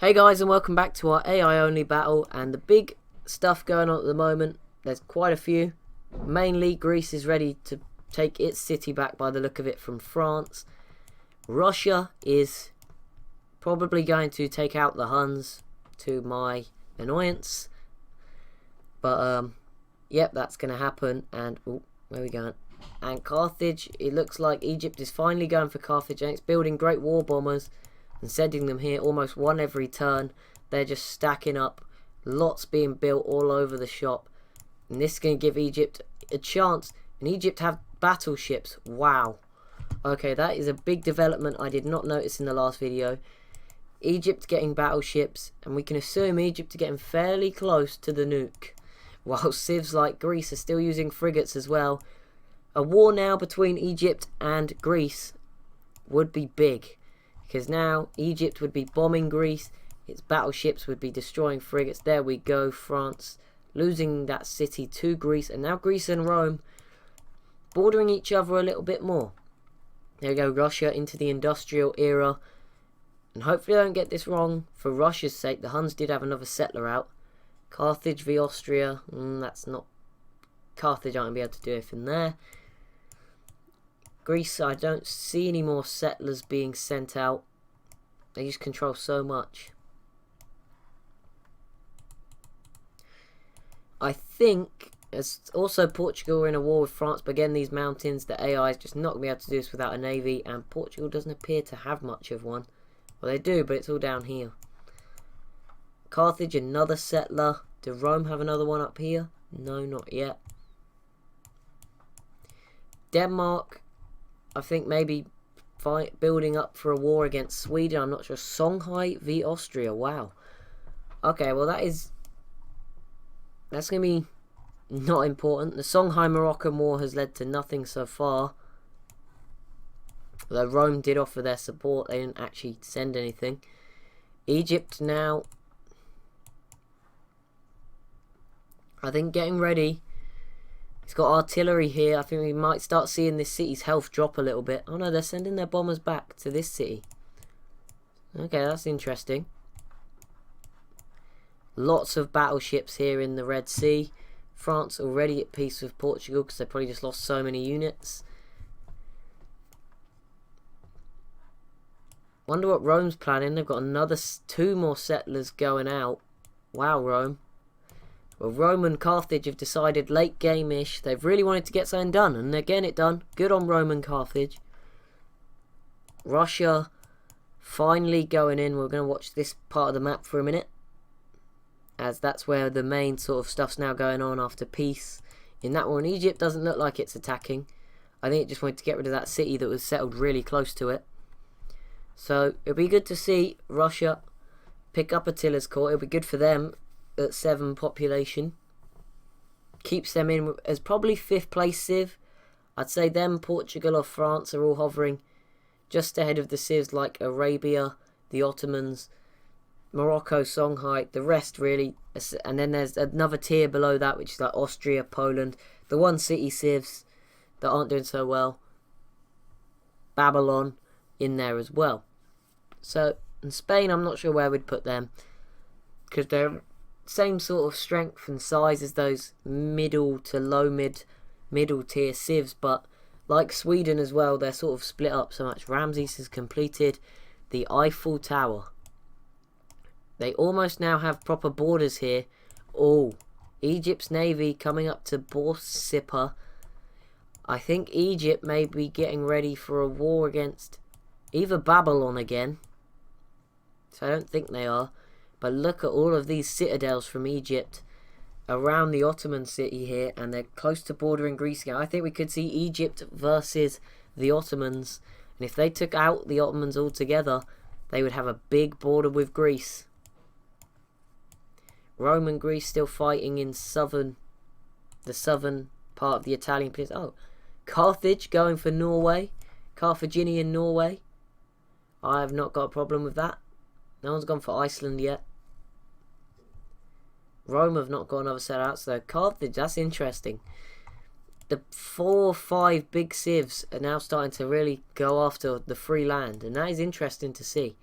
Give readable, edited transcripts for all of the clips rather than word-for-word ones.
Hey guys, and welcome back to our AI only battle. And the big stuff going on at the moment, there's quite a few. Mainly Greece is ready to take its city back by the look of it from France. Russia is probably going to take out the Huns, to my annoyance. But yep, that's going to happen. And where are we going? And Carthage, it looks like Egypt is finally going for Carthage, and it's building great war bombers and sending them here almost one every turn. They're just stacking up, lots being built all over the shop, and this is going to give Egypt a chance. And Egypt have battleships. Wow. Okay, that is a big development I did not notice in the last video. Egypt getting battleships, and we can assume Egypt are getting fairly close to the nuke, while civs like Greece are still using frigates as well. A war now between Egypt and Greece would be big, because now Egypt would be bombing Greece, its battleships would be destroying frigates. There we go, France losing that city to Greece, and now Greece and Rome bordering each other a little bit more. There we go, Russia into the industrial era. And hopefully I don't get this wrong, for Russia's sake, the Huns did have another settler out. Carthage v Austria, that's not... Carthage aren't going to be able to do anything there. Greece, I don't see any more settlers being sent out. They just control so much. I think, as also Portugal are in a war with France, but again, these mountains, the AI is just not going to be able to do this without a navy, and Portugal doesn't appear to have much of one. Well, they do, but it's all down here. Carthage, another settler. Do Rome have another one up here? No, not yet. Denmark, I think maybe building up for a war against Sweden. I'm not sure. Songhai v Austria. Wow. Okay, well that's going to be not important. The Songhai-Moroccan war has led to nothing so far. Although Rome did offer their support, they didn't actually send anything. Egypt now, I think, getting ready. It's got artillery here. I think we might start seeing this city's health drop a little bit. Oh no, they're sending their bombers back to this city. Okay, that's interesting. Lots of battleships here in the Red Sea. France already at peace with Portugal because they probably just lost so many units. Wonder what Rome's planning. They've got another 2 more settlers going out. Wow, Rome. Well, Rome and Carthage have decided late game-ish. They've really wanted to get something done, and they're getting it done. Good on Rome and Carthage. Russia finally going in. We're going to watch this part of the map for a minute, as that's where the main sort of stuff's now going on after peace. In that one, Egypt doesn't look like it's attacking. I think it just wanted to get rid of that city that was settled really close to it. So it'll be good to see Russia pick up Attila's court. It'll be good for them at 7 population. Keeps them in as probably 5th place civ. I'd say them, Portugal or France are all hovering just ahead of the civs like Arabia, the Ottomans, Morocco, Songhai, the rest really. And then there's another tier below that, which is like Austria, Poland, the 1 city civs that aren't doing so well. Babylon in there as well. So in Spain, I'm not sure where we'd put them, because they're same sort of strength and size as those middle to middle tier civs, but like Sweden as well, they're sort of split up so much. Ramses has completed the Eiffel Tower. They almost now have proper borders here. Oh, Egypt's navy coming up to Borsippa. I think Egypt may be getting ready for a war against either Babylon again. So I don't think they are. But look at all of these citadels from Egypt around the Ottoman city here, and they're close to bordering Greece again. I think we could see Egypt versus the Ottomans, and if they took out the Ottomans altogether, they would have a big border with Greece. Rome and Greece still fighting in the southern part of the Italian peninsula. Oh, Carthage going for Norway, Carthaginian Norway. I have not got a problem with that. No one's gone for Iceland yet. Rome have not got another set out, so Carthage, that's interesting. The 4 or 5 big civs are now starting to really go after the free land, and that is interesting to see.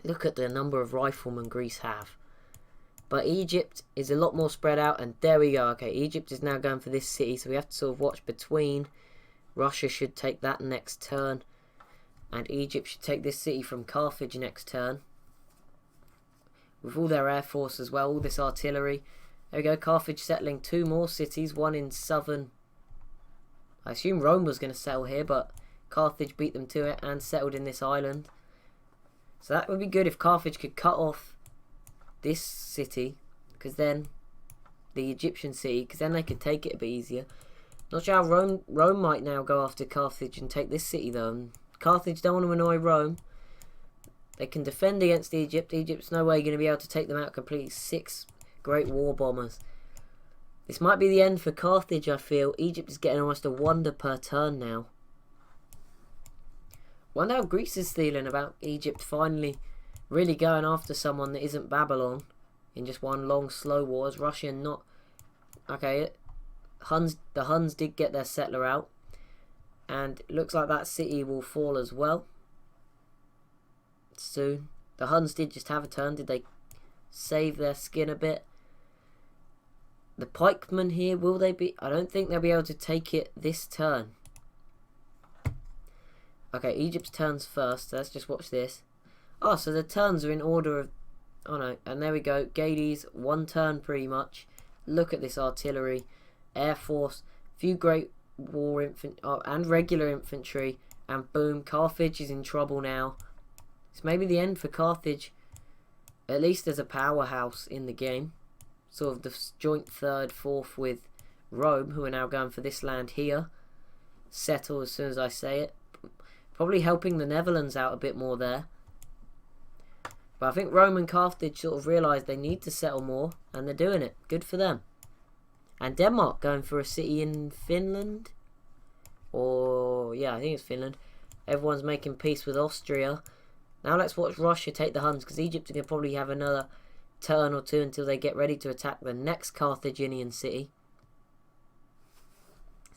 Look at the number of riflemen Greece have. But Egypt is a lot more spread out, and there we go. Okay, Egypt is now going for this city, so we have to sort of watch between. Russia should take that next turn, and Egypt should take this city from Carthage next turn. With all their air force as well, all this artillery. There we go, Carthage settling 2 more cities, one in southern... I assume Rome was going to settle here, but Carthage beat them to it and settled in this island. So that would be good if Carthage could cut off this city, because then the Egyptian city, because then they could take it a bit easier. Not sure how Rome might now go after Carthage and take this city though. And Carthage don't want to annoy Rome. They can defend against Egypt. Egypt's no way going to be able to take them out completely. 6 great war bombers. This might be the end for Carthage, I feel. Egypt is getting almost a wonder per turn now. Wonder how Greece is feeling about Egypt finally really going after someone that isn't Babylon in just one long slow war. Is Russia not... Okay, the Huns did get their settler out, and it looks like that city will fall as well soon. The Huns did just have a turn. Did they save their skin a bit? The pikemen here, will they be... I don't think they'll be able to take it this turn. Okay, Egypt's turns first, so let's just watch this. Oh, so the turns are in order of... Oh no, and there we go. Gades, 1 turn pretty much. Look at this artillery, air force, few great war infantry, and regular infantry, and boom, Carthage is in trouble now. It's maybe the end for Carthage, at least as a powerhouse in the game. Sort of the joint 3rd, 4th with Rome, who are now going for this land here. Settle as soon as I say it. Probably helping the Netherlands out a bit more there. But I think Rome and Carthage sort of realised they need to settle more, and they're doing it. Good for them. And Denmark going for a city in Finland. Or, yeah, I think it's Finland. Everyone's making peace with Austria. Now let's watch Russia take the Huns, because Egypt are going to probably have another turn or 2 until they get ready to attack the next Carthaginian city.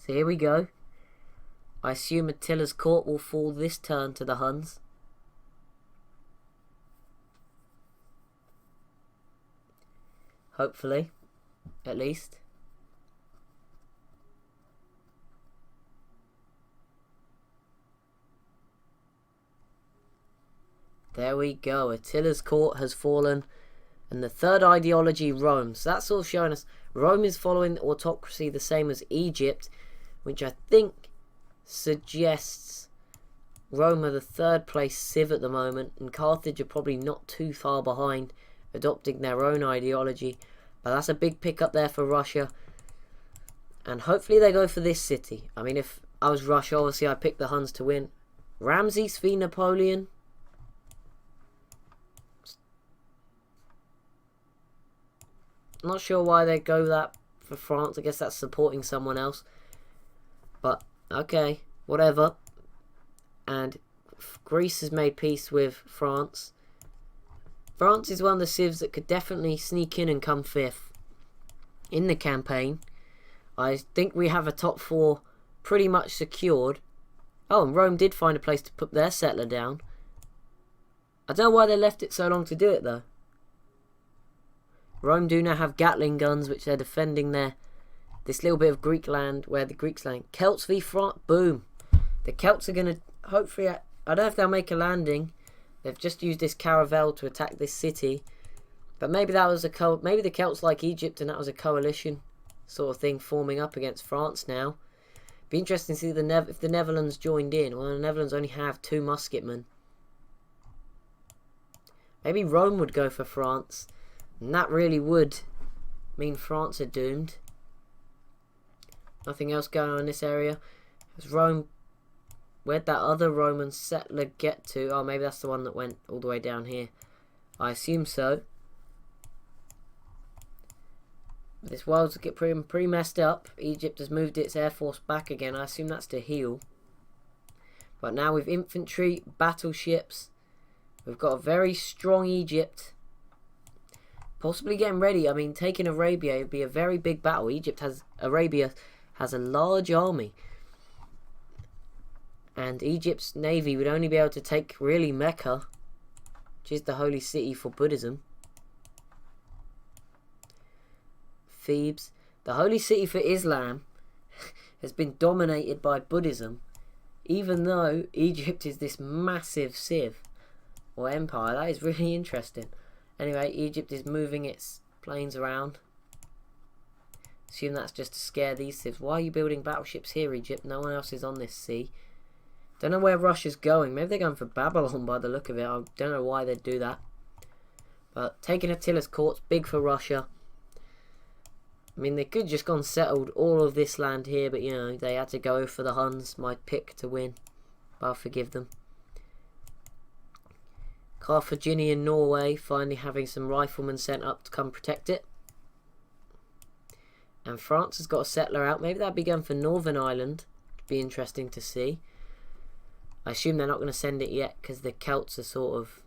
So here we go. I assume Attila's court will fall this turn to the Huns. Hopefully, at least. There we go. Attila's court has fallen. And the 3rd ideology, Rome. So that's sort of showing us Rome is following the autocracy the same as Egypt, which I think suggests Rome are the 3rd place civ at the moment, and Carthage are probably not too far behind, adopting their own ideology. But that's a big pick up there for Russia, and hopefully they go for this city. I mean, if I was Russia, obviously I picked the Huns to win. Ramses v Napoleon. Not sure why they go that for France. I guess that's supporting someone else. But, okay, whatever. And Greece has made peace with France. France is one of the civs that could definitely sneak in and come 5th in the campaign. I think we have a top 4 pretty much secured. Oh, and Rome did find a place to put their settler down. I don't know why they left it so long to do it, though. Rome do now have Gatling guns, which they're defending this little bit of Greek land where the Greeks land. Celts v France. Boom. The Celts are going to, hopefully, I don't know if they'll make a landing. They've just used this caravel to attack this city. But maybe that was maybe the Celts like Egypt and that was a coalition sort of thing forming up against France now. Be interesting to see if the Netherlands joined in. Well, the Netherlands only have 2 musketmen. Maybe Rome would go for France. And that really would mean France are doomed. Nothing else going on in this area. As Rome... Where'd that other Roman settler get to? Oh, maybe that's the one that went all the way down here. I assume so. This world's getting pretty messed up. Egypt has moved its air force back again. I assume that's to heal. But now with infantry, battleships, we've got a very strong Egypt. Possibly getting ready. I mean, taking Arabia would be a very big battle. Arabia has a large army. And Egypt's navy would only be able to take, really, Mecca. which is the holy city for Buddhism. Thebes, the holy city for Islam, has been dominated by Buddhism, even though Egypt is this massive civ or empire. That is really interesting. Anyway, Egypt is moving its planes around. Assume that's just to scare these civs. Why are you building battleships here, Egypt? No one else is on this sea. Don't know where Russia's going. Maybe they're going for Babylon by the look of it. I don't know why they'd do that. But taking Attila's court's big for Russia. I mean, they could just gone settled all of this land here, but you know, they had to go for the Huns, my pick to win. But I'll forgive them. Carthaginian Norway finally having some riflemen sent up to come protect it. And France has got a settler out. Maybe that'd be going for Northern Ireland. Be interesting to see. I assume they're not going to send it yet because the Celts are sort of...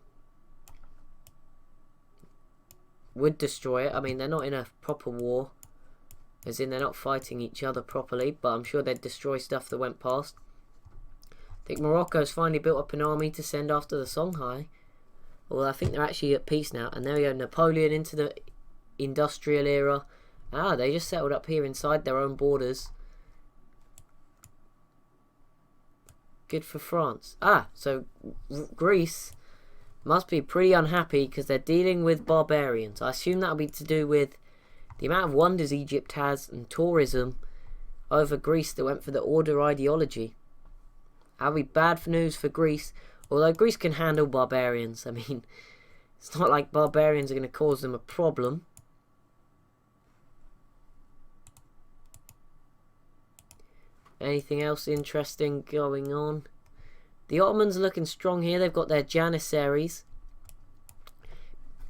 would destroy it. I mean, they're not in a proper war. As in, they're not fighting each other properly, but I'm sure they'd destroy stuff that went past. I think Morocco's finally built up an army to send after the Songhai. Although I think they're actually at peace now. And there we go, Napoleon into the industrial era. Ah, they just settled up here inside their own borders. Good for France. Ah, so Greece must be pretty unhappy because they're dealing with barbarians. I assume that'll be to do with the amount of wonders Egypt has and tourism over Greece that went for the order ideology. That'll be bad news for Greece. Although Greece can handle barbarians. I mean, it's not like barbarians are going to cause them a problem. Anything else interesting going on? The Ottomans are looking strong here. They've got their Janissaries.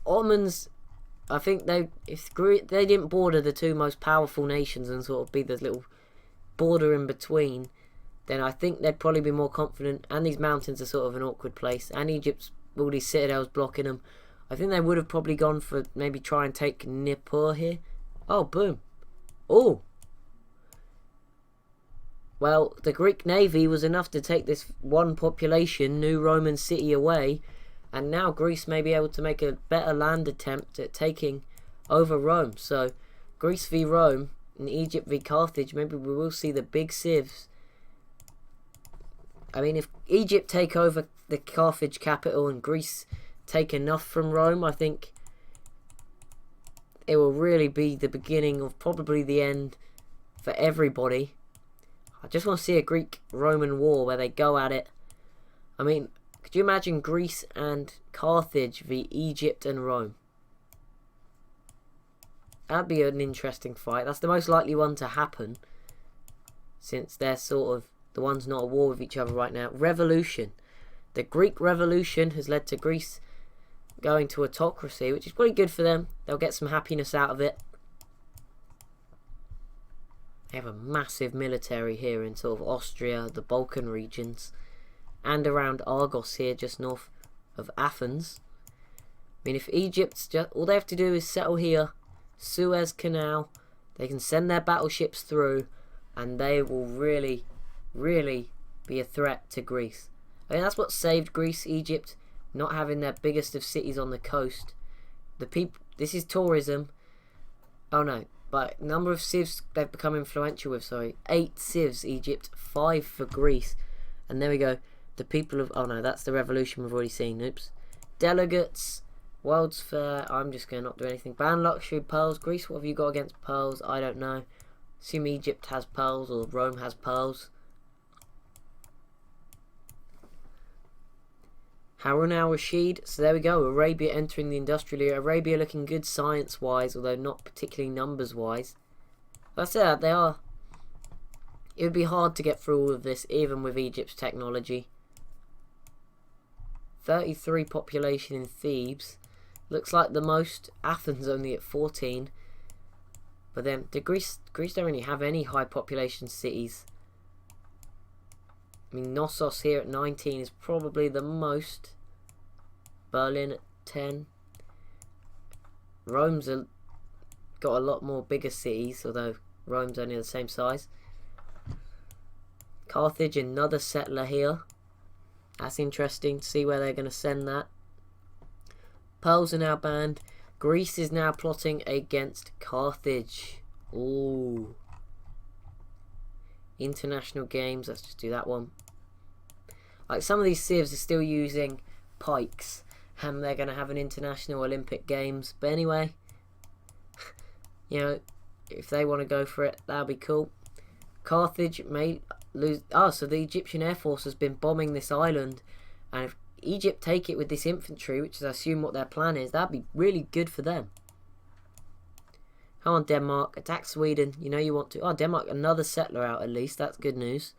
Ottomans, I think if they didn't border the two most powerful nations and sort of be the little border in between, then I think they'd probably be more confident. And these mountains are sort of an awkward place. And Egypt's all these citadels blocking them. I think they would have probably gone for maybe try and take Nippur here. Oh, boom. Oh. Well, the Greek navy was enough to take this one population, new Roman city away. And now Greece may be able to make a better land attempt at taking over Rome. So, Greece v Rome and Egypt v Carthage. Maybe we will see the big civs. I mean, if Egypt take over the Carthage capital and Greece take enough from Rome, I think it will really be the beginning of probably the end for everybody. I just want to see a Greek-Roman war where they go at it. I mean, could you imagine Greece and Carthage v Egypt and Rome? That'd be an interesting fight. That's the most likely one to happen, since they're sort of the ones not at war with each other right now. Revolution. The Greek Revolution has led to Greece going to autocracy, which is probably good for them. They'll get some happiness out of it. They have a massive military here in sort of Austria, the Balkan regions, and around Argos here, just north of Athens. I mean, if Egypt's just... all they have to do is settle here, Suez Canal, they can send their battleships through, and they will really, really be a threat to Greece. I mean, that's what saved Greece, Egypt, not having their biggest of cities on the coast. The people... this is tourism. Oh no. But number of civs they've become influential with, sorry. 8 civs, Egypt. 5 for Greece. And there we go. The people of... oh no, that's the revolution we've already seen. Oops. Delegates. World's Fair. I'm just going to not do anything. Ban luxury pearls. Greece, what have you got against pearls? I don't know. Assume Egypt has pearls or Rome has pearls. Harun al-Rashid. So there we go. Arabia entering the industrial era. Arabia looking good science-wise, although not particularly numbers-wise. That's it. They are. It would be hard to get through all of this, even with Egypt's technology. 33 population in Thebes. Looks like the most. Athens only at 14. But then, Greece don't really have any high population cities. I mean, Knossos here at 19 is probably the most. Berlin at 10. Rome's got a lot more bigger cities, although Rome's only the same size. Carthage, another settler here. That's interesting to see where they're going to send that. Pearls are now banned. Greece is now plotting against Carthage. Ooh. International games. Let's just do that one. Like, some of these civs are still using pikes, and they're going to have an international Olympic games. But anyway, you know, if they want to go for it, that'll be cool. Carthage may lose. Oh, so the Egyptian Air Force has been bombing this island, and if Egypt take it with this infantry, which is I assume what their plan is, that'd be really good for them. Come on, Denmark, attack Sweden. You know you want to. Oh, Denmark, another settler out at least. That's good news.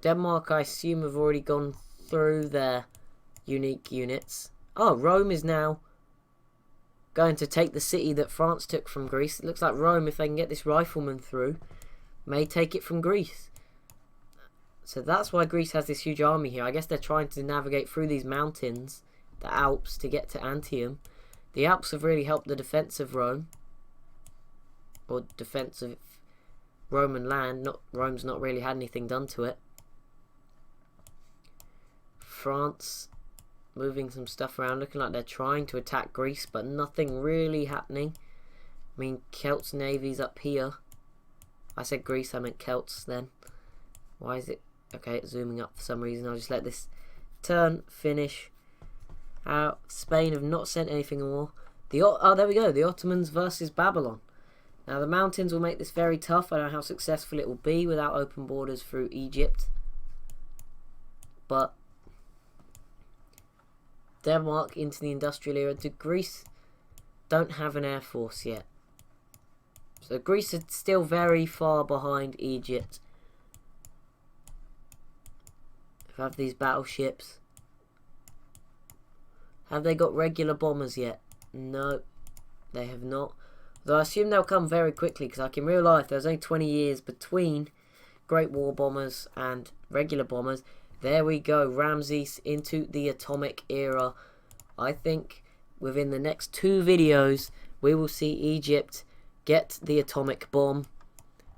Denmark, I assume, have already gone through their unique units. Oh, Rome is now going to take the city that France took from Greece. It looks like Rome, if they can get this rifleman through, may take it from Greece. So that's why Greece has this huge army here. I guess they're trying to navigate through these mountains, the Alps, to get to Antium. The Alps have really helped the defense of Rome, or defense of Roman land. Rome's not really had anything done to it. France moving some stuff around, looking like they're trying to attack Greece, but nothing really happening. I mean, Celts navy's up here. I said Greece, I meant Celts then. Why is it? Okay, it's zooming up for some reason. I'll just let this turn finish out. Spain have not sent anything more. Oh, there we go. The Ottomans versus Babylon. Now, the mountains will make this very tough. I don't know how successful it will be without open borders through Egypt. But Denmark into the industrial era. To Greece don't have an air force yet. So Greece is still very far behind Egypt. Have these battleships. Have they got regular bombers yet? No, they have not. Though I assume they'll come very quickly, because like in real life there's only 20 years between Great War bombers and regular bombers. There we go, Ramses into the atomic era. I think within the next 2 videos we will see Egypt get the atomic bomb.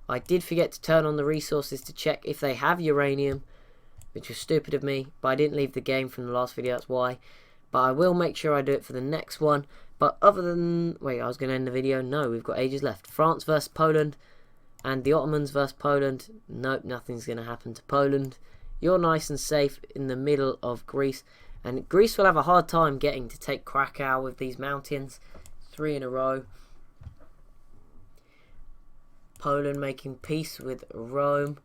I did forget to turn on the resources to check if they have uranium, which was stupid of me, but I didn't leave the game from the last video, that's why. But I will make sure I do it for the next one. But other than... Wait, I was going to end the video. No, we've got ages left. France versus Poland and the Ottomans versus Poland. Nope, nothing's going to happen to Poland. You're nice and safe in the middle of Greece. And Greece will have a hard time getting to take Krakow with these mountains. 3 in a row. Poland making peace with Rome,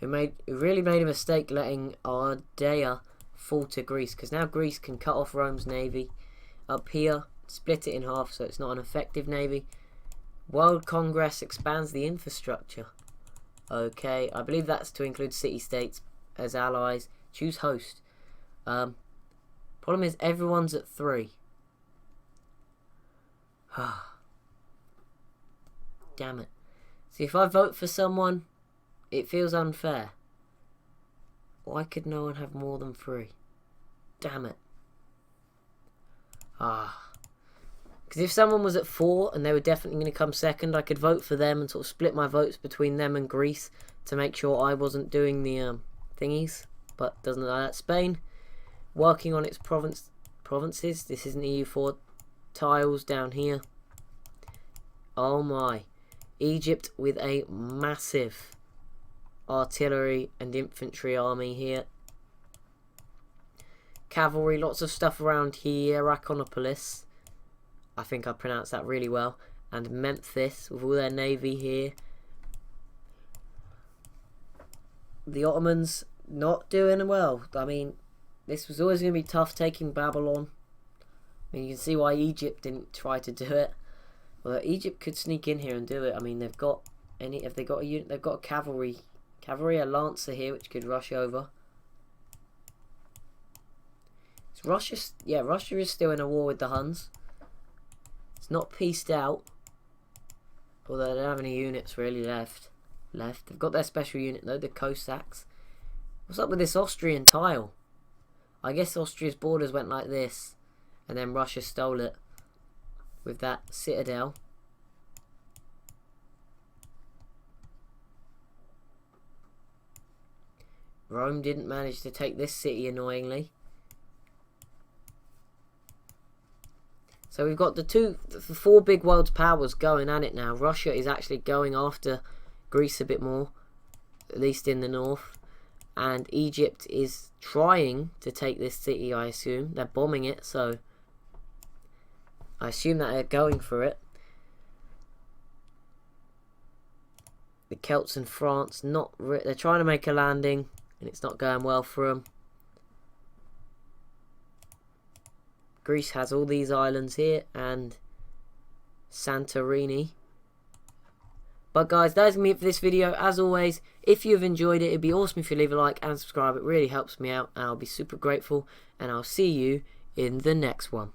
who really made a mistake letting Ardea fall to Greece, because now Greece can cut off Rome's navy up here, split it in half so it's not an effective navy. World Congress expands the infrastructure. Okay, I believe that's to include city-states as allies. Choose host. Problem is everyone's at 3. Damn it. See, if I vote for someone, it feels unfair. Why could no one have more than 3? Damn it. Because if someone was at 4 and they were definitely going to come second, I could vote for them and sort of split my votes between them and Greece to make sure I wasn't doing the thingies. But doesn't look like that. Spain working on its provinces. This isn't EU4 tiles down here. Oh my. Egypt with a massive artillery and infantry army here. Cavalry, lots of stuff around here. Raconopolis, I think I pronounced that really well. And Memphis with all their navy here. The Ottomans not doing well. I mean, this was always going to be tough taking Babylon. I mean, you can see why Egypt didn't try to do it. Well, Egypt could sneak in here and do it. I mean, they've got have they got a unit? They've got a cavalry, a lancer here, which could rush over. Is Russia? Yeah, Russia is still in a war with the Huns. It's not pieced out, although they don't have any units really left. They've got their special unit though, the Cossacks. What's up with this Austrian tile? I guess Austria's borders went like this, and then Russia stole it with that citadel. Rome didn't manage to take this city, annoyingly. So we've got the four big world powers going at it now. Russia is actually going after Greece a bit more, at least in the north. And Egypt is trying to take this city, I assume. They're bombing it, so I assume that they're going for it. The Celts and France, they're trying to make a landing, and it's not going well for them. Greece has all these islands here, and Santorini. But guys, that is going to be it for this video. As always, if you've enjoyed it, it'd be awesome if you leave a like and subscribe. It really helps me out, and I'll be super grateful. And I'll see you in the next one.